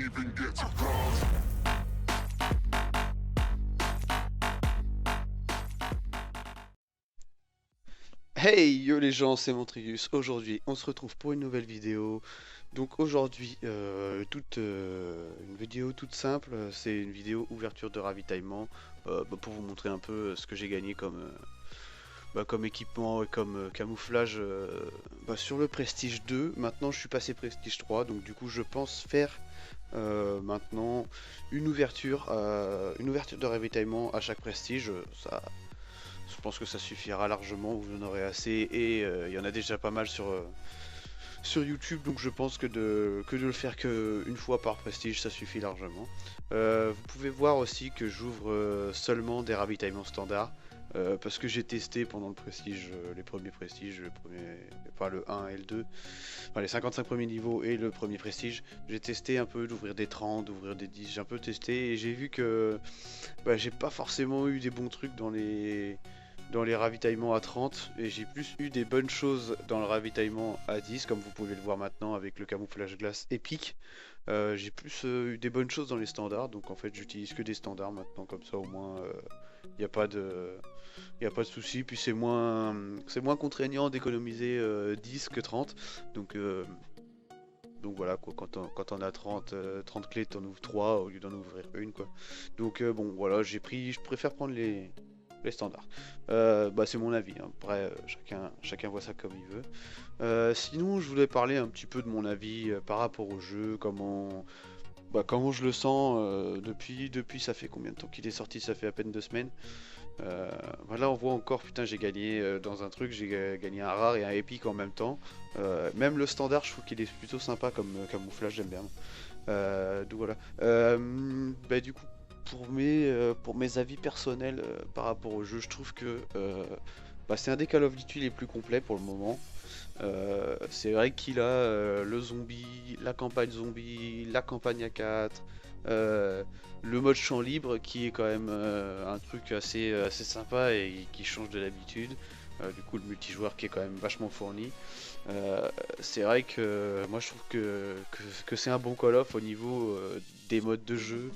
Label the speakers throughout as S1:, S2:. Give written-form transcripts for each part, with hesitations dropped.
S1: even get to cross.
S2: Hey yo les gens, c'est Montrius. Aujourd'hui, on se retrouve pour une nouvelle vidéo. Donc aujourd'hui, une vidéo toute simple. C'est une vidéo ouverture de ravitaillement pour vous montrer un peu ce que j'ai gagné comme équipement et comme camouflage sur le Prestige 2. Maintenant, je suis passé Prestige 3, donc du coup, je pense faire maintenant une ouverture de ravitaillement à chaque Prestige. Je pense que ça suffira largement, vous en aurez assez et il y en a déjà pas mal sur YouTube, donc je pense que de le faire qu'une fois par prestige, ça suffit largement. Vous pouvez voir aussi que j'ouvre seulement des ravitaillements standards, parce que j'ai testé pendant le prestige, les premiers prestiges, enfin le 1 et le 2, enfin les 55 premiers niveaux et le premier prestige. J'ai testé un peu d'ouvrir des 30, d'ouvrir des 10, j'ai un peu testé et j'ai vu que j'ai pas forcément eu des bons trucs dans les ravitaillements à 30 et j'ai plus eu des bonnes choses dans le ravitaillement à 10 comme vous pouvez le voir maintenant avec le camouflage glace épique. J'ai plus eu des bonnes choses dans les standards, donc en fait j'utilise que des standards maintenant, comme ça au moins il n'y a pas de y a pas de souci, puis c'est moins contraignant d'économiser 10 que 30, donc voilà quoi, quand on a 30 clés, t'en ouvres 3 au lieu d'en ouvrir une quoi. Donc bon voilà, je préfère prendre les standards. C'est mon avis, hein. Après chacun voit ça comme il veut. Sinon je voulais parler un petit peu de mon avis par rapport au jeu, comment je le sens depuis ça fait combien de temps qu'il est sorti, ça fait à peine 2 semaines. Voilà, on voit encore, putain, j'ai gagné dans un truc, j'ai gagné un rare et un épique en même temps. Même le standard, je trouve qu'il est plutôt sympa comme camouflage, j'aime bien. Donc voilà. Du coup, pour mes avis personnels par rapport au jeu, je trouve que c'est un des Call of Duty les plus complets pour le moment. C'est vrai qu'il a le zombie, la campagne zombie, la campagne à 4, le mode champ libre qui est quand même un truc assez sympa et qui change de l'habitude. Du coup, le multijoueur qui est quand même vachement fourni. C'est vrai que moi je trouve que c'est un bon Call of au niveau des modes de jeu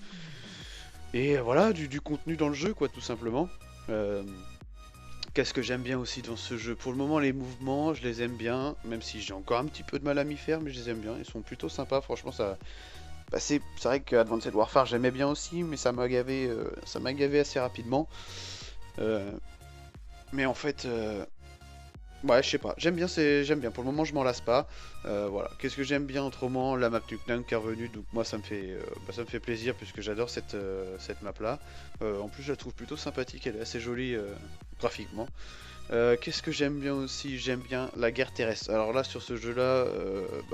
S2: et voilà, du contenu dans le jeu, quoi, tout simplement. Euh, Qu'est-ce que j'aime bien aussi dans ce jeu? Pour le moment, les mouvements, je les aime bien, même si j'ai encore un petit peu de mal à m'y faire, mais je les aime bien. Ils sont plutôt sympas, franchement. C'est vrai que Advanced Warfare, j'aimais bien aussi, mais ça m'a gavé assez rapidement. Euh, mais en fait, ouais, je sais pas. J'aime bien. Pour le moment, je m'en lasse pas. Voilà. Qu'est-ce que j'aime bien autrement? La map Nuke Nunk qui est revenue, donc moi ça me fait plaisir puisque j'adore cette map là. En plus, je la trouve plutôt sympathique. Elle est assez jolie graphiquement. Qu'est-ce que j'aime bien aussi? J'aime bien la guerre terrestre. Alors là, sur ce jeu-là,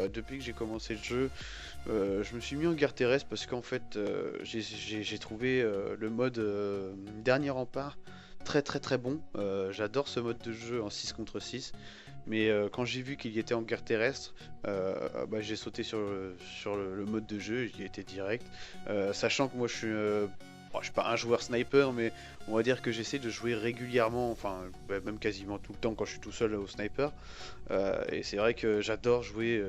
S2: depuis que j'ai commencé le jeu, je me suis mis en guerre terrestre parce qu'en fait, j'ai trouvé le mode dernier rempart très très très bon. J'adore ce mode de jeu en 6 contre 6. Mais quand j'ai vu qu'il y était en guerre terrestre, j'ai sauté sur le mode de jeu, j'y étais direct. Sachant que moi je suis pas un joueur sniper, mais on va dire que j'essaie de jouer régulièrement, enfin même quasiment tout le temps quand je suis tout seul au sniper. Et c'est vrai que j'adore jouer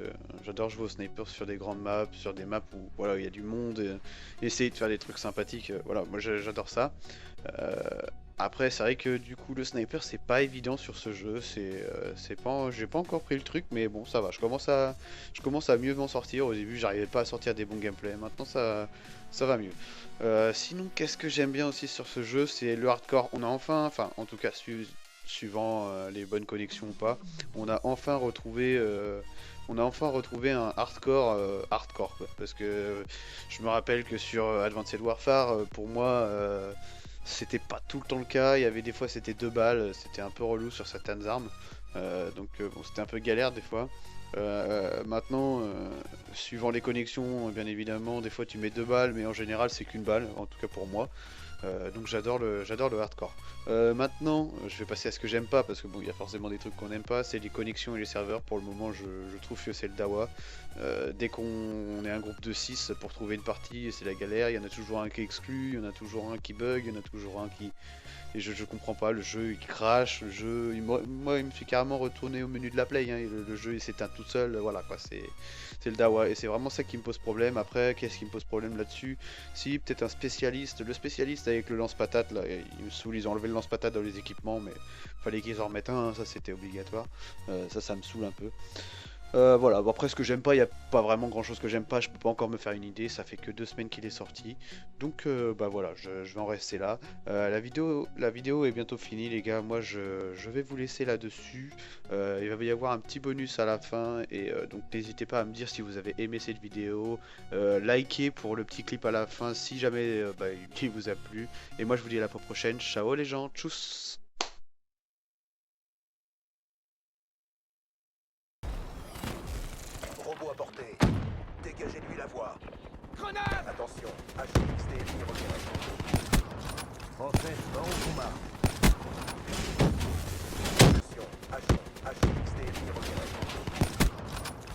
S2: au sniper sur des grandes maps, sur des maps où voilà il y a du monde, et essayer de faire des trucs sympathiques. Voilà, moi j'adore ça. Euh, Après, c'est vrai que du coup, le sniper, c'est pas évident sur ce jeu. J'ai pas encore pris le truc, mais bon, ça va. Je commence à mieux m'en sortir. Au début, j'arrivais pas à sortir des bons gameplays. Maintenant, ça va mieux. Sinon, qu'est-ce que j'aime bien aussi sur ce jeu, c'est le hardcore. Enfin, en tout cas, suivant les bonnes connexions ou pas, on a enfin retrouvé un hardcore, quoi. Parce que je me rappelle que sur Advanced Warfare, pour moi. C'était pas tout le temps le cas, il y avait des fois c'était 2 balles, c'était un peu relou sur certaines armes, bon, c'était un peu galère des fois. Maintenant, suivant les connexions, bien évidemment, des fois tu mets 2 balles, mais en général c'est qu'une balle, en tout cas pour moi. Donc j'adore le hardcore. Maintenant, je vais passer à ce que j'aime pas, parce que bon, il y a forcément des trucs qu'on n'aime pas, c'est les connexions et les serveurs. Pour le moment, je trouve que c'est le dawa. Dès qu'on est un groupe de 6 pour trouver une partie, c'est la galère. Il y en a toujours un qui est exclu, il y en a toujours un qui bug, il y en a toujours un qui... Et je comprends pas, le jeu il crache, le jeu... Moi il me fait carrément retourner au menu de la play, hein, et le jeu il s'éteint tout seul, voilà quoi, c'est le dawa. Et c'est vraiment ça qui me pose problème. Après, qu'est-ce qui me pose problème là-dessus? Si, peut-être un spécialiste, le spécialiste avec le lance-patate, là, il me saoule, ils ont enlevé le lance-patate dans les équipements, mais fallait qu'ils en remettent un, hein, ça c'était obligatoire. Ça me saoule un peu. Voilà, bon, après ce que j'aime pas, il n'y a pas vraiment grand chose que j'aime pas, je peux pas encore me faire une idée, ça fait que 2 semaines qu'il est sorti. Donc bah voilà, je vais en rester là. La vidéo est bientôt finie les gars, moi je vais vous laisser là-dessus. Il va y avoir un petit bonus à la fin, et donc n'hésitez pas à me dire si vous avez aimé cette vidéo. Likez pour le petit clip à la fin si jamais bah, il vous a plu. Et moi je vous dis à la prochaine, ciao les gens, tchuss.
S1: Robot à portée. Dégagez-lui la voie. Grenade! Attention, HXD est repéré. Française, dans ou marque. Attention, HXD est repéré.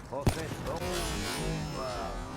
S1: Française, dans ou marque.